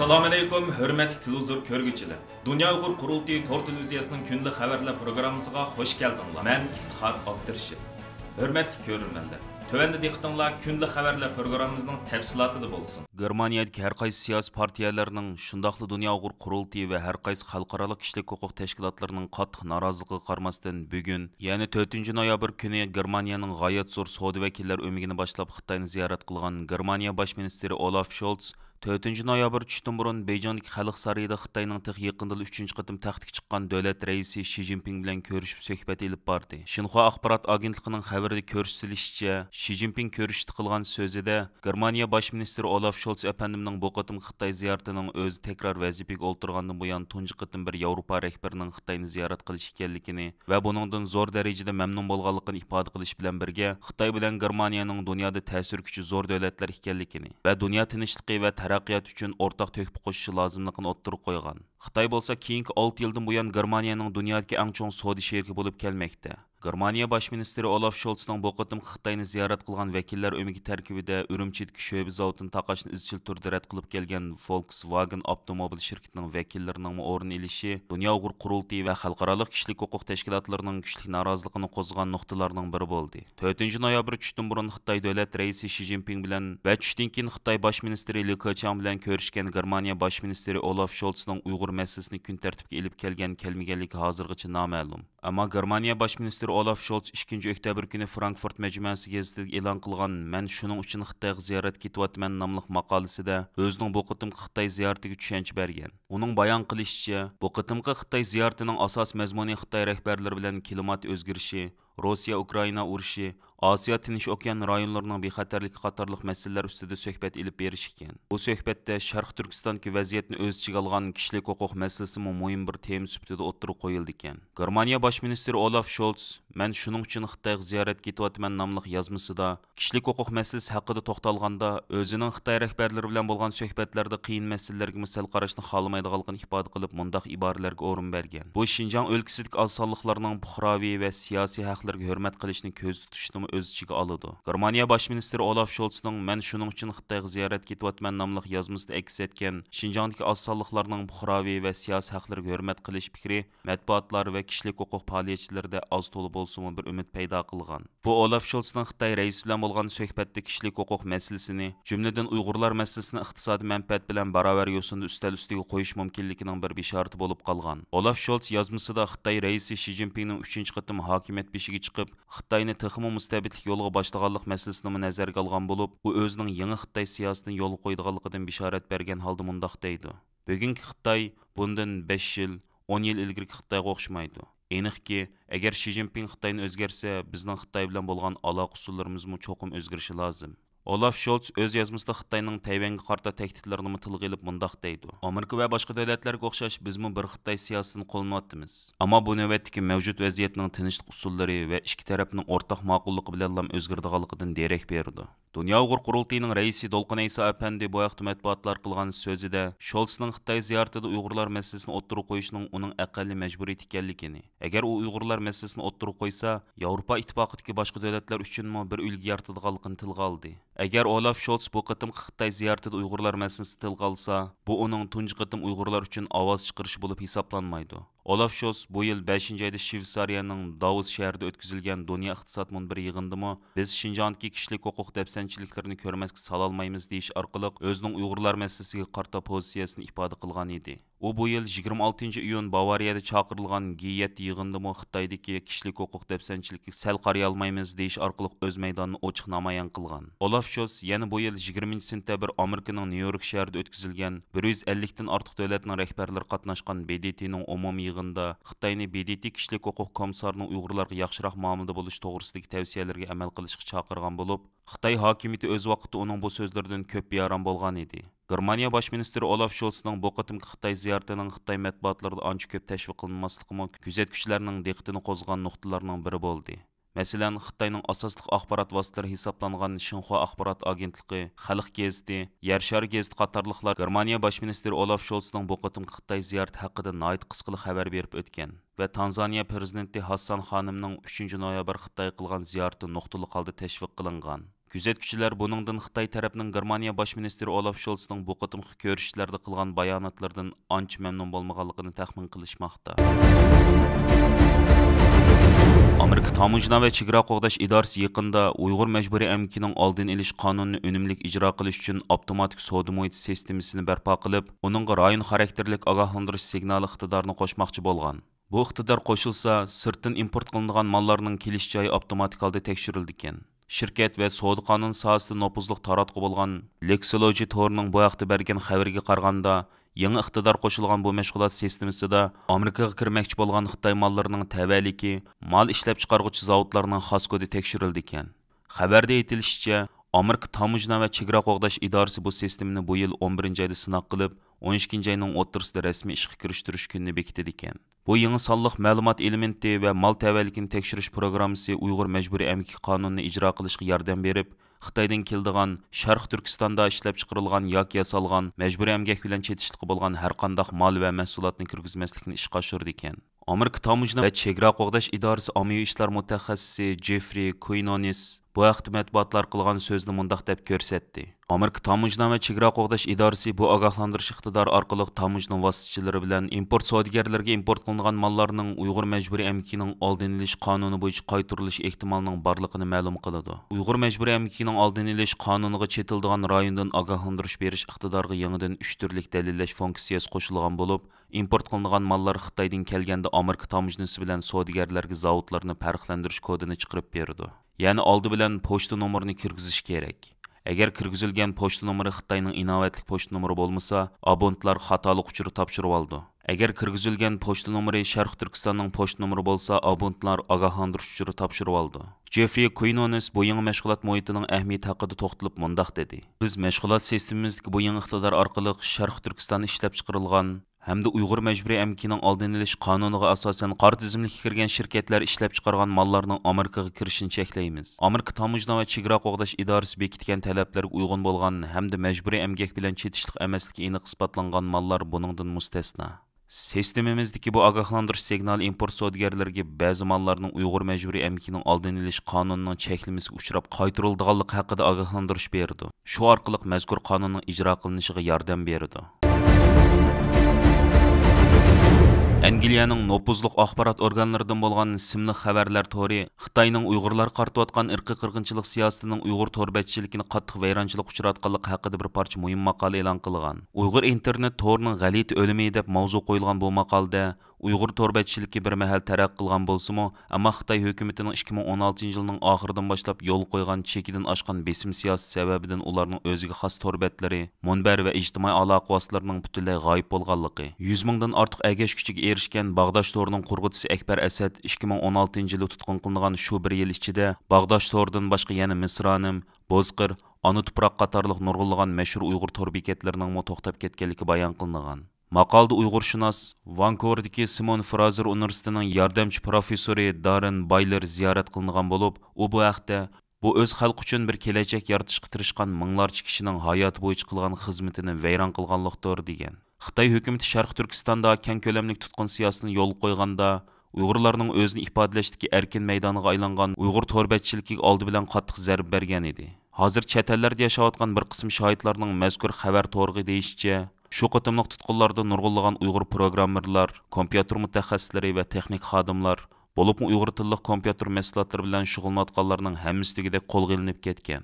Assalamu alaykum, hörmətli televizor görgüçülər. Dünya Uyğur Qurultayı Tor televiziyasının gündəlik xəbərlər proqramımıza xoş gəldinizlər. Mən İftixar Abdurşid. Hörmətli görürmənlər. Tövəndə diqqətinizlər gündəlik xəbərlər proqramımızın təfsilatıda bolsun. Germaniyadakı hər qaysı siyasi partiyalarının, şundaqla Dünya Uyğur Qurultayı və hər qaysı xalqaralıq kişilik hüquq təşkilatlarının qattiq narazılığı qarmasdan bugün, yəni 4 noyabr günü Germaniyanın g'oyat zo'r savdo vakillar o'migini boshlab Xitoyni ziyorat qilgan Germaniya bosh ministri Olaf Scholz 4 noyabr tushdan burun Beyjingdagi Xalq sarayida Xitoyning tek yaqinda 3-chi qatim taxtga chiqqan davlat raisi Xi Jinping bilan ko'rishib suhbat olib bordi. Xinhua axborot agentligining xabarida ko'rsatilishicha, Xi Jinping ko'rishda qilgan so'zida Germaniya bosh ministri Olaf Scholz efendimning bu qatim Xitoy ziyaratining o'zi takror vazifaga o'ltirgandan buyon tunji qatim bir Yevropa rahbarining Xitoyni ziyorat qilish ekanligini va buningdan zo'r darajada mamnun bo'lganligini ifoda qilish bilan birga Xitoy bilan Germaniyaning dunyoda ta'sir kuchi zo'r davlatlar ekanligini va dunyo tinchligi va taraqqiyot uchun o'rtaq to'hfa qo'shishi lozimligini o'ttirib qo'ygan. Xitoy bo'lsa keyingi 6 yildan buyon Germaniyaning dunyodagi eng chong savdo sherigi bo'lib kelmoqda. Germaniya bosh ministri Olaf Scholzning bu qatim Xitoyni ziyorat qilgan vakillar o'migi tarkibida Urumchidagi sho'ba zavodini taqashni izchil turda rad qilib kelgan Volkswagen avtomobil shirkatining vakillarining o'rin olishi Dunyo Uyghur Qurultayı va xalqaro kishilik huquq tashkilotlarining kuchli noroziligini qo'zg'agan nuqtalarning biri bo'ldi. 4 noyabr tushdan burun Xitoy davlat raisi Xi Jinping bilan va tushdan keyin Xitoy bosh ministri Li Keqiang bilan ko'rishgan Germaniya bosh ministri Olaf Scholzning Uyg'ur masalasini kun tartibga elib kelgan kelmaganligi hozirgacha noma'lum. Ammo Germaniya bosh ministri Olaf Scholz 2 oktyabr kuni Frankfurt majmuasi gazetida e'lon qilgan "Men shuning uchun Xitoyga ziyorat ketyapman" nomli maqolasida o'zining bu qitimqi Xitoy ziyoratiga tushuncha bergan. Uning bayon qilishicha, bu qitimqi Xitoy ziyoratining asos mazmuni Xitoy rahbarlari bilan klimat o'zgarishi, Rossiya-Ukraina urushi, Osiyo Tinch okean rayonlarining bexatarligi qatorliq masalalar ustida suhbat olib berish ekan. Bu suhbatda Sharq Turkistondagi vaziyatni o'z ichiga olgan kishilik huquq masalasi muhim bir tema sifatida o'ttirib qo'yildi ekan. Germaniya bosh ministri Olaf Scholz "Men shuning uchun Xitoyga ziyorat ketyapman" nomli yozmasida kishilik huquq masalasi haqida to'xtalganda o'zining Xitoy rahbarlari bilan bo'lgan suhbatlarda qiyin masalalarga misal qarashni xohlamaydiganligini ifoda qilib mundaq iboralarga o'rin bergan. Bu Xinjiang o'lkasidagi oz sonliqlarning puhraviy va siyosiy haqlarga hurmat qilishni ko'z tutishni o'z ichiga oladi. Germaniya bosh ministri Olaf Scholzning "Men shuning uchun Xitoyga ziyorat ketyapman" nomli yozmasida aks etgan Xinjiangdagi oz sonliqlarning puhraviy va siyosiy haqlarga hurmat qilish fikri matbuotlar va kishilik huquq faoliyatchilarida oz to'la bo'lsa-mu bir umid paydo qilgan. Bu Olaf Scholzning Xitoy raisi bilan bo'lgan suhbatda kishilik huquq masalasini, jumladan Uyg'urlar masalasini iqtisodiy manfaat bilan barobar yo'sinda ustal ustiga qo'yish mumkinligining bir bishorati bo'lib qolgan. Olaf Scholz yozmasida Xitoy raisi Xi Jinpingning 3-qatim hokimiyat beshiga chiqib, Xitoyni texmo mustabidlik yo'liga boshlaganlik masalasini nazarga olgan bo'lib, u o'zining yangi Xitoy siyosatini yo'l qo'ydiganligidan bishorat bergan holda mundaq deydi: "Bugungi Xitoy bundan 5 yil, 10 yil ilgari Xitoyga o'xshamaydi. Aniqki, agar Xi Jinping Xitoyni o'zgarsa, bizning Xitoy bilan bo'lgan aloqa usullarimizmi cho'qim o'zgarishi lozim." Olaf Scholz o'z yozmasida Xitoyning Tayvanga qarata tahdidlarini tilga olib mundaq deydi: "Amerika va boshqa davlatlarga o'xshash bizmi bir Xitoy siyosatini qo'llanayapmiz. Ammo bu navbatdagi mavjud vaziyatning tinchlik usullari va ikki tarafning o'rtaq ma'qulligi bilan o'zgardiganligidan derak berdi." Dunyo Uyghur Qurultayining raisi Dolqin Ayso apandi bu vaqtda matbuotlar qilgan so'zida Scholzning Xitoy ziyoratida Uyg'urlar masalasini o'ttirib qo'yishning uning aqalli majburiyat ekanligini, agar u Uyg'urlar masalasini o'ttirib qo'ysa, Yevropa ittifoqidagi boshqa davlatlar uchunmi bir ulgu yaratadiganligini tilga oldi. Agar Olaf Scholz bu qatim Xitoy ziyoratida Uyg'urlar masalasini tilga olsa, bu uning tunji qatim Uyg'urlar uchun ovoz chiqarish bo'lib hisoblanmaydi. Olaf Scholz bu yil 5-oyda Shveysariyaning Davos shahrida o'tkazilgan Dunyo iqtisod munbiri yig'indimi "Biz Xinjiangdagi kishilik huquq dafsanchiliklarni ko'rmasga salolmaymiz" deyish orqali o'zining Uyg'urlar masalasiga qarta pozitsiyasini ifoda qilgan edi. U bu yil 26-iyun Bavariyada chaqirilgan G7 yig'indimi Xitoydagi kishilik huquq dafsanchilikka sal qaraya olmaymiz deyish orqali o'z maydonini ochiq namoyon qilgan. Olaf Scholz yana bu yil 20-sentabr Amerikaning Nyu-York shahrida o'tkazilgan 150 dan ortiq davlatning rahbarlari qatnashgan BDTning umumiy yig'inida Xitoyni BDT kishilik huquq komissarining Uyg'urlarga yaxshiroq muomalada bo'lish to'g'risidagi tavsiyalarga amal qilishga chaqirgan bo'lib, Xitoy hokimiyati o'z vaqtida uning bu so'zlaridan ko'p bearam bo'lgan edi. Germaniya bosh ministri Olaf Scholzning bu qatimki Xitoy ziyaratining Xitoy matbuotlarida ancha ko'p tashviq qilinmasligi kuzatuvchilarning diqqatini qo'zg'agan nuqtalarning biri bo'ldi. Masalan, Xitoyning asosli axborot vositalari hisoblangan Xinhua axborot agentligi, Xalq gazeti, Yer shari gazeti qatorliqlar Germaniya bosh ministri Olaf Scholzning bu qatimki Xitoy ziyorati haqida nihoyat qisqa xabar berib o'tgan va Tanzaniya prezidenti Hassan xonimning 3 noyabr Xitoy qilgan ziyarati nuqtali holda tashviq qilingan. Күзәткүчеләр buningdan Xitoy tarafının Germaniya bosh ministri Olaf Scholzning bu qitimqi ko'rishishlarda qilgan bayonotlardan ancha mamnun bo'lmaganligini taxmin qilishmoqda. Amerika Tamojna va Chegara qo'g'dash idorasi yaqinda Uyg'ur majburiy emkining oldini olish qonunini unumli ijro qilish uchun avtomatik savdo muhiti sistemasini barpo qilib, uningga rayon xarakterlik ogohlantirish signali iqtidorini qo'shmoqchi bo'lgan. Bu iqtidor qo'shilsa, sirtdan import qilinadigan mallarning kelish joyi avtomatik holda tekshirildi ekan. Şirket ve savdo qonun sohasida nopuzliq taratqu bo'lgan Lexology torining bu haqda bergan xabarga qaraganda, yangi iqtidor qo'shilgan bu mashg'ulot sistemasida Amerikaga kirmoqchi bo'lgan Xitoy mallarining tavalligi mal ishlab chiqaruvchi zavodlarning xos kodi tekshirildi ekan. Xabarda aytilishicha, Amerika Tamojna va Chegara qo'g'dash idorasi bu sistemani bu yil 11-oyda sinab qilib, 12-oyning o'rtasida rasmiy ishga kirishtirish kunini bekitdi ekan. Bu yangi sonliq ma'lumot elementi va mal tavalligini tekshirish programmasi Uyg'ur majburiy emgak qonunini ijro qilishga yordam berib, Xitoydan keldigan Sharq Turkistonda ishlab chiqarilgan yoki yasalgan majburiy emgak bilan chetishliq bo'lgan har qanday mal va mahsulotni kirgizmaslikni ishga oshirdi ekan. Amerika Tamojna va Chegara qo'g'dash idorasi ommaviy ishlar mutaxassisi Jeffrey Quinones bu haqda matbuotlar qilgan so'zni mundaq deb ko'rsatdi. Amerika Tamojna va Chegara qo'g'dash idorasi bu ogohlantirish iqtidori orqali tamojna vositachilari bilan import savdogarlarga import qilingan mallarning Uyg'ur majburiy emkining oldini olish qonuni bo'yicha qaytarilish ehtimolining borligini ma'lum qiladi. Uyg'ur majburiy emkining oldini olish qonuniga chetildigan rayondan ogohlantirish berish iqtidoriga yangidan 3 turlik dalillash funksiyasi qo'shilgan bo'lib, import qilingan mallar Xitoydan kelganda Amerika tamojnasi bilan savdogarlarga zavodlarni farqlantirish kodini chiqarib berdi. Ya'ni oldi bilan pochta nomerini kirgizish kerak. Agar kirgizilgan pochta nomeri Xitoyning inovatli pochta nomeri bo'lmasa, abonentlar xatolik uchuri topshirib oldi. Agar kirgizilgan pochta nomeri Sharq Turkistonning pochta nomeri bo'lsa, abonentlar ogohlantirish uchuri topshirib oldi. Jeffrey Quinones bu yangi mashg'ulot muhitining ahamiyati haqida to'xtalib mundaq dedi. Biz mashg'ulot sistemamizdagi bu yangi iqtidor orqali Sharq Turkistonda ishlab chiqarilgan hamda Uyg'ur majburiy emkining oldini olish qonuniga asosan qora tizimlikka kirgan shirkatlar ishlab chiqargan mallarning Amerikaga kirishini cheklaymiz. Amerika Tamojna va Chegara qo'g'dash idorasi bekitgan talablarga uyg'un bo'lgan hamda majburiy emgak bilan chetishliq emasligi aniq isbotlangan mallar buningdan mustasno. Sistemamizdagi bu ogohlantirish signali import savdogarlarga ba'zi mallarning Uyg'ur majburiy emkining oldini olish qonunining cheklamasiga uchrab qaytarilganligi haqida ogohlantirish berdi. Shu orqali mazkur qonunning ijro qilinishiga yordam berdi. Angliyaning nopuzluq axborot organlaridan bo'lgan ismli xabarlar tori Xitoyning Uyg'urlar qartayotgan irqiy qirg'inchilik siyosatining Uyg'ur to'rbatchiligini qattiq vayronchilik uchratganligi haqida bir parcha muhim maqola e'lon qilgan. Uyg'ur internet torining g'alati o'limi deb mavzu qo'yilgan bu maqolada Uyg'ur to'rbatchiligi bir mahal taraq qilgan bo'lsa-mu, ammo Xitoy hukumatining 2016-yilning oxiridan boshlab yo'l qo'ygan chekidan oshgan besim siyosati sababidan ularning o'ziga xos to'rbatlari, munbar va ijtimoiy aloqa vositalarining butunlay g'oyib bo'lganligi, 100 mingdan ortiq agash kuchiga erishgan Bag'dosh torining qurg'uvchisi Akbar Asad 2016-yilda tutqun qilingan shu bir yil ichida Bag'dosh toridan boshqa yana Misronim, Bo'zqir, Ona tuproq qatorliq nurg'unlagan mashhur Uyg'ur tor bekatlarining to'xtab ketganligi bayon qilingan. Maqolda Uyg'urshunos Vankuverdagi Simon Fraser universitetining yordamchi professori Darren Bayler ziyorat qilingan bo'lib, u bu haqda bu o'z xalq uchun bir kelajak yaratishga tirishgan minglarcha kishining hayoti bo'yicha qilgan xizmatini vayron qilganlikdir degan. Xitoy hukumati Sharq Turkistonda keng ko'lamli tutqun siyosatini yo'l qo'yganda Uyg'urlarning o'zini ifodalashdagi erkin maydoniga aylangan Uyg'ur to'rbatchiligiga oldi bilan qattiq zarb bergan edi. Hozir chet ellarda yashayotgan bir qism shohidlarning mazkur xabar to'rg'i deyishicha, shu qatimliq tutqunlarda nurg'unlagan Uyg'ur programmerlar, kompyuter mutaxassislari va texnik xodimlar, bo'libmi Uyg'ur tilli kompyuter mahsulotlari bilan shug'ullanayotganlarning hammasi tugidek qo'lga ilinib ketgan.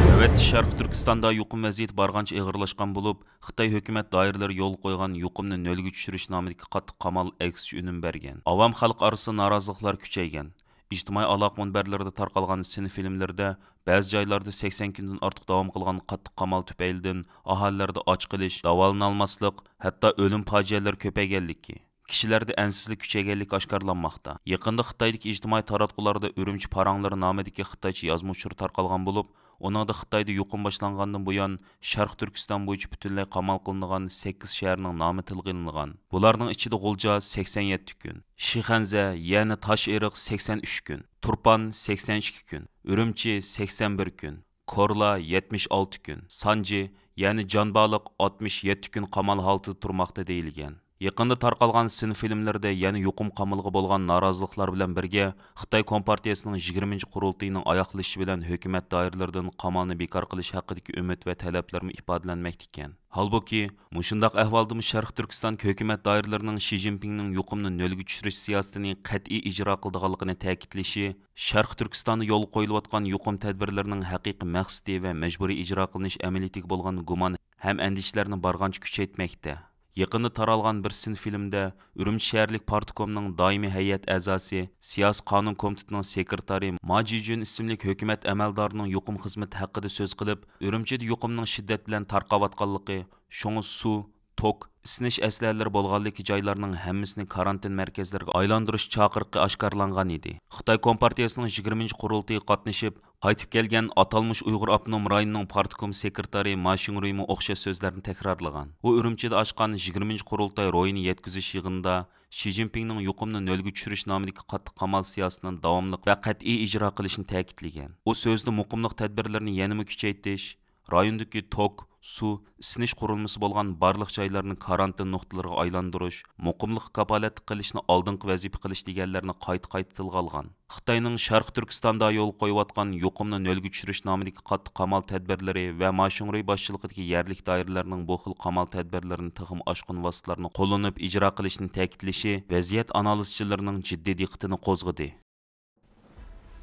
Navbatda Sharq Turkistonda yuqum vaziyat bargancha ig'irlashgan bo'lib, Xitoy hukumat doiralari yo'l qo'ygan yuqumni nolga tushirish nomidagi qattiq qamal aksiya unum bergan. Avam xalq orasida noroziliklar kuchaygan. İctimai aloqa munbarlarida tarqalgan sin filmlarda ba'zi joylarda 80 kundan ortiq davom qilgan qattiq qamal tufaylidan aholilarda och qilish, davolanolmaslik, hatto o'lim fojialari ko'payganligi, kishilarda ansizlik kuchayganligi oshkorlanmoqda. Yaqinda Xitoydagi ijtimoiy taratqularda Urumchi paranglari nomidagi xitoycha yozma uchur tarqalgan bo'lib, Onada Xitoyda yuqum boshlangandan buyon Sharq Turkiston bo'yicha butunlay qamal qilingan 8 shaharning nomi tilga ilingan. Bularning ichida G'ulja 87 kun, Shixanza ya'ni Tosheriq 83 kun, Turpan 82 kun, Urumchi 81 kun, Korla 76 kun, Sanji ya'ni Jonbaliq 67 kun qamal holatida turmoqda deyilgan. Yaqında tarqalgan sin filmlərdə yana yuqum qamılğı bolğan narazılıqlar bilan birgə Xitay Kompartiyasının 20-ci qurultayının ayaqlaşı bilan hökumət dairələrdən qamalını bekar qilish haqidagi ümid və tələblərmi ifadələnməkdə ekan. Halbuki, mushundaq ahvolda Sharq Turkiston hökumət dairələrinin Xi Jinpingning yuqumni nölgə tushirish siyosatini qat'iy ijro qildiganligini ta'kidlashi, Sharq Turkistonda yo'l qo'yilayotgan yuqum tadbirlarining haqiqiy maqsadi va majburiy ijro qilinish amaliyatiga bo'lgan gumon ham andishlarni bargancha kuchaytmoqda. Yaqında taralgan bir sin filmdə Ürümçi şəhərlik Partikomның daimi heyət əzası, Siyasi Qanun Komitetining sekretari Ma Jijun ismli hökumət əməldarının yuqum xizməti haqqında söz qılıb, Ürümçidə yuqumның şiddət bilan tarqavatqanlığı, şoڭu su, tok, isinish əsləhələri bolğanlıq joylarning hammasini karantin mərkəzlərinə aylandırış çağırıqı aşkarlanğan idi. Xitay Kompartiyasının 20-ci qurultayı qatnışıb, qaytıb gəlgən atalmış Uyğur Avtonom rayonunun Partikom sekretari Ma Xingruymu oxşaş sözlərini təkrarlagan. O Ürümçidə açqan 20-ci qurultay royini yetkizish yig'inida Xi Jinpingning yuqumni nölgə tushirish nomidagi qattiq qamal siyosatining davomli va qat'iy ijro qilishini ta'kidlagan. O so'zda muqimlik tadbirlarini yanada kuchaytirish, rayondagi tok, su, isinish qurilmasi bo'lgan barliq joylarni karantin nuqtalariga aylantirish, muqimlik kapolat qilishni oldingi vazifa qilish deganlarni qayta tilga olgan. Xitoyning Sharq Turkistonda yo'l qo'yayotgan yuqumni nölgə tushirish nomidagi qattiq qamal tadbirlari va Ma Xingrui boshchiligidagi yerlik doiralarning bu xil qamal tadbirlarini tixim oshqun vositalarni qo'llanib ijro qilishni ta'kidlashi vaziyat analizchilarining jiddiy diqqatini qo'zg'adi.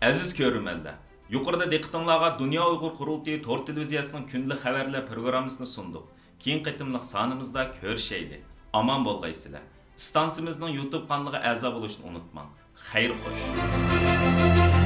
Aziz ko'ruvchilar, yuqorida diqqətinizə Dünya Uyğur Qurultayı Tor televiziyasının gündəlik xəbərlər proqramını sunduq. Keyin qitimliq sanımızda görüşəyli. Aman bolğaysızlar. Stansiyamızın YouTube kanalına əza oluşunu unutmang. Xeyir xoş.